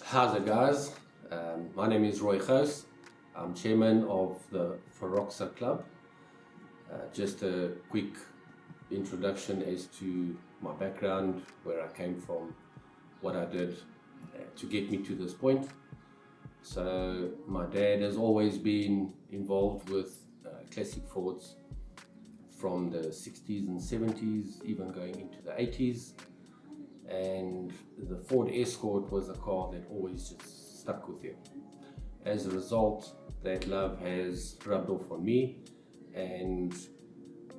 How's it, guys? My name is Roy Gous. I'm chairman of the FERROCSA club. Just a quick introduction as to my background, where I came from, what I did to get me to this point. So my dad has always been involved with classic Fords from the 60s and 70s, even going into the 80s. And the Ford Escort was a car that always just stuck with you. As a result, that love has rubbed off on me, and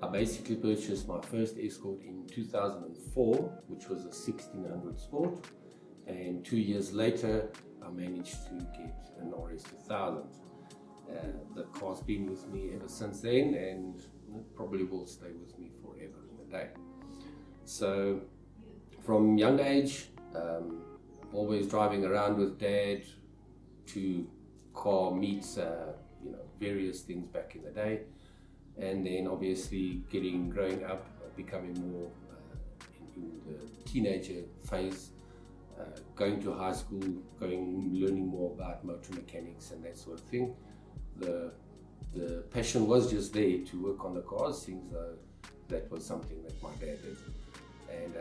I basically purchased my first Escort in 2004, which was a 1600 Sport, and 2 years later I managed to get an RS 2000. The car's been with me ever since then, and it probably will stay with me forever and a day. So from young age, always driving around with Dad to car meets, various things back in the day, and then obviously growing up, becoming more in the teenager phase, going to high school, learning more about motor mechanics and that sort of thing. The passion was just there to work on the cars, since that was something that my dad did, and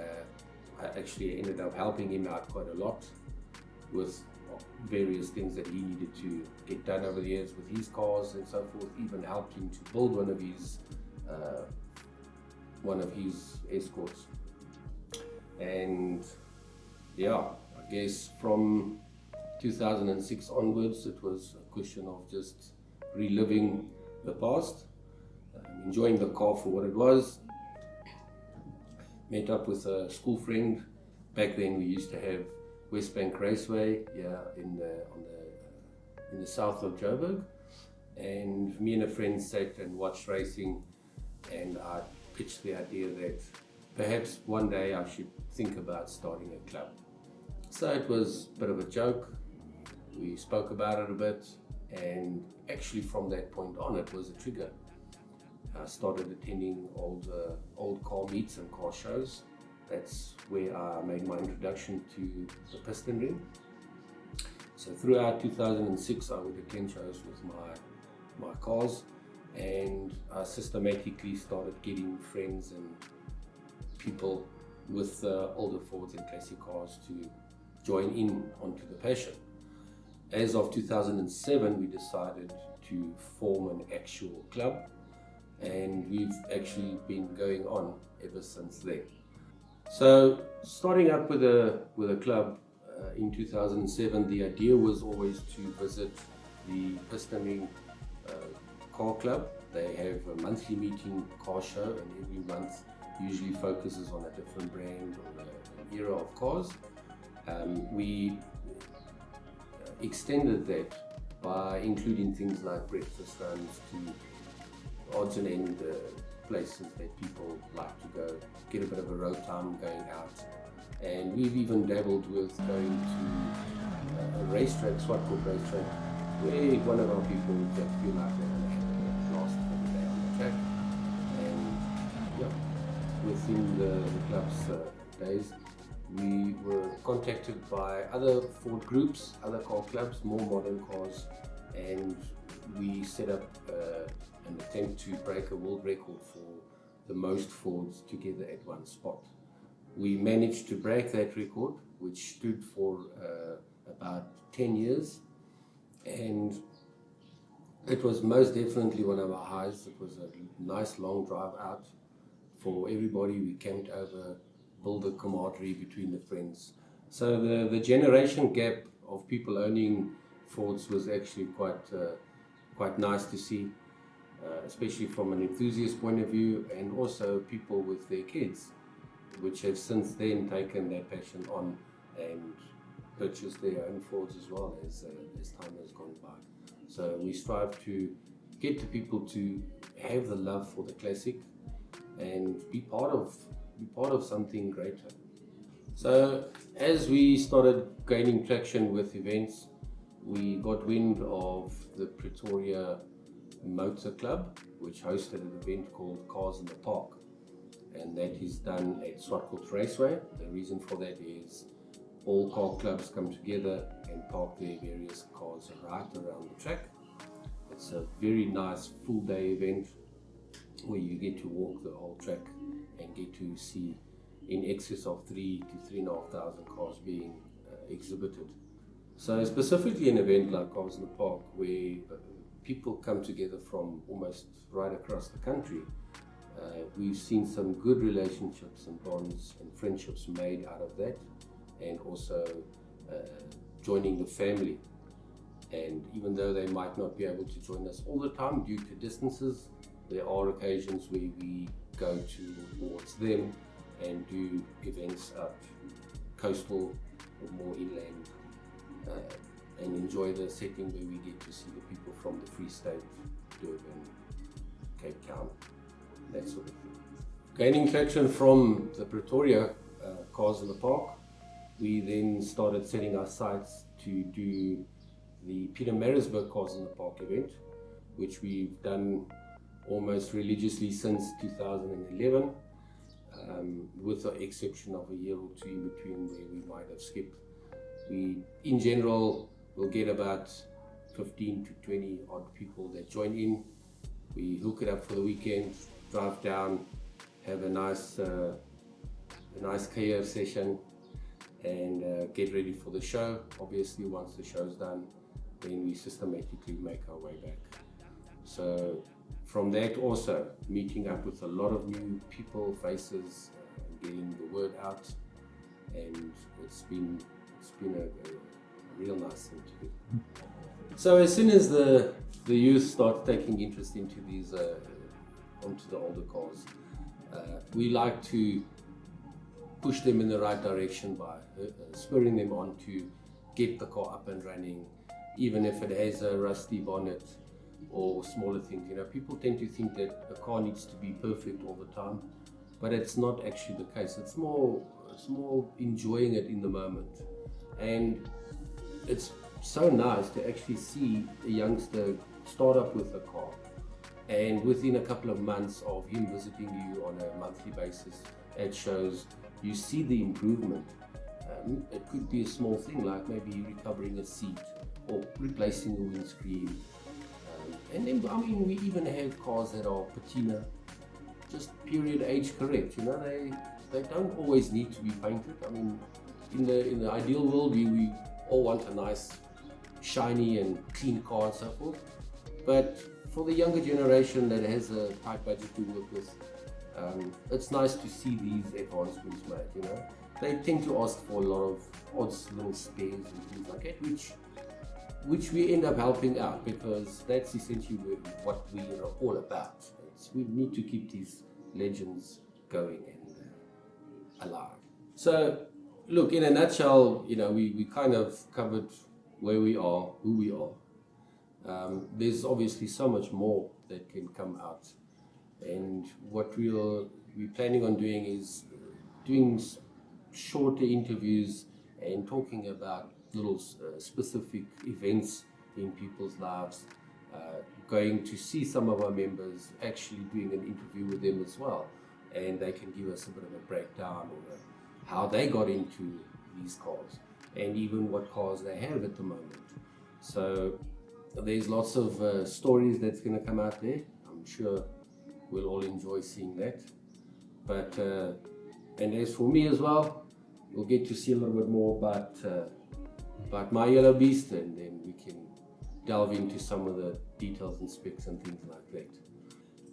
I actually ended up helping him out quite a lot with various things that he needed to get done over the years with his cars and so forth. Even helped him to build one of his Escorts. And yeah, I guess from 2006 onwards, it was a question of just reliving the past, enjoying the car for what it was. Met up with a school friend. Back then we used to have West Bank Raceway, in the south of Joburg, and me and a friend sat and watched racing, and I pitched the idea that perhaps one day I should think about starting a club. So it was a bit of a joke. We spoke about it a bit, and actually from that point on it was a trigger. I started attending old car meets and car shows. That's where I made my introduction to the piston ring. So throughout 2006, I would attend shows with my cars, and I systematically started getting friends and people with older Fords and classic cars to join in onto the passion. As of 2007, we decided to form an actual club, and we've actually been going on ever since then. So starting up with a club in 2007, the idea was always to visit the Piston Ring Car Club. They have a monthly meeting car show, and every month usually focuses on a different brand or an era of cars. We extended that by including things like breakfast runs to odds and end places that people like to go, get a bit of a road time going out. And we've even dabbled with going to a racetrack, Swartcourt racetrack, where one of our people just feel like they want to have a blast for the day on the track. And within the club's days, we were contacted by other Ford groups, other car clubs, more modern cars, and we set up an attempt to break a world record for the most Fords together at one spot. We managed to break that record, which stood for about 10 years, and it was most definitely one of our highs. It was a nice long drive out for everybody. We camped over, build a camaraderie between the friends. So the generation gap of people owning Fords was actually quite nice to see, especially from an enthusiast point of view, and also people with their kids, which have since then taken that passion on and purchased their own Fords as well as time has gone by. So we strive to get the people to have the love for the classic and be part of something greater. So as we started gaining traction with events, we got wind of the Pretoria Motor Club, which hosted an event called Cars in the Park, and that is done at Swartcourt Raceway. The reason for that is all car clubs come together and park their various cars right around the track. It's a very nice full day event where you get to walk the whole track and get to see in excess of 3,000 to 3,500 cars being exhibited. So specifically an event like Cars in the Park, where people come together from almost right across the country, we've seen some good relationships and bonds and friendships made out of that, and also joining the family. And even though they might not be able to join us all the time due to distances, there are occasions where we go towards them and do events up coastal or more inland, and enjoy the setting where we get to see the people from the Free State, Durban, Cape Town, that sort of thing. Gaining traction from the Pretoria Cars in the Park, we then started setting our sights to do the Pietermaritzburg Cars in the Park event, which we've done almost religiously since 2011, with the exception of a year or two in between where we might have skipped. We, in general, will get about 15 to 20 odd people that join in. We hook it up for the weekend, drive down, have a nice KF session, and get ready for the show. Obviously, once the show's done, then we systematically make our way back. So from that also, meeting up with a lot of new people, faces, getting the word out, and it's been a real nice thing to do. So as soon as the youth start taking interest into these, onto the older cars, we like to push them in the right direction by spurring them on to get the car up and running, even if it has a rusty bonnet or smaller things. You know, people tend to think that a car needs to be perfect all the time, but it's not actually the case. It's more enjoying it in the moment. And it's so nice to actually see a youngster start up with a car, and within a couple of months of him visiting you on a monthly basis at shows, you see the improvement. It could be a small thing like maybe recovering a seat or replacing a windscreen. And then, I mean, we even have cars that are patina, just period age correct. You know, they don't always need to be painted. I mean, in the ideal world, we all want a nice, shiny and clean car and so forth. But for the younger generation that has a tight budget to work with, it's nice to see these advancements made. You know, they tend to ask for a lot of odd little spares and things like that, which we end up helping out, because that's essentially what we are all about. We need to keep these legends going and alive. So, look, in a nutshell, you know, we kind of covered where we are, who we are. There's obviously so much more that can come out, and what we're planning on doing is doing shorter interviews and talking about little specific events in people's lives, going to see some of our members, actually doing an interview with them as well, and they can give us a bit of a breakdown or how they got into these cars, and even what cars they have at the moment. So there's lots of stories that's going to come out there. I'm sure we'll all enjoy seeing that. But and as for me as well, we'll get to see a little bit more about my yellow beast, and then we can delve into some of the details and specs and things like that.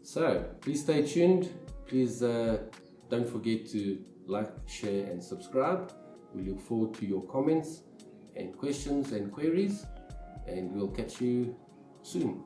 So please stay tuned. Please don't forget to like, share and subscribe. We look forward to your comments and questions and queries, and we'll catch you soon.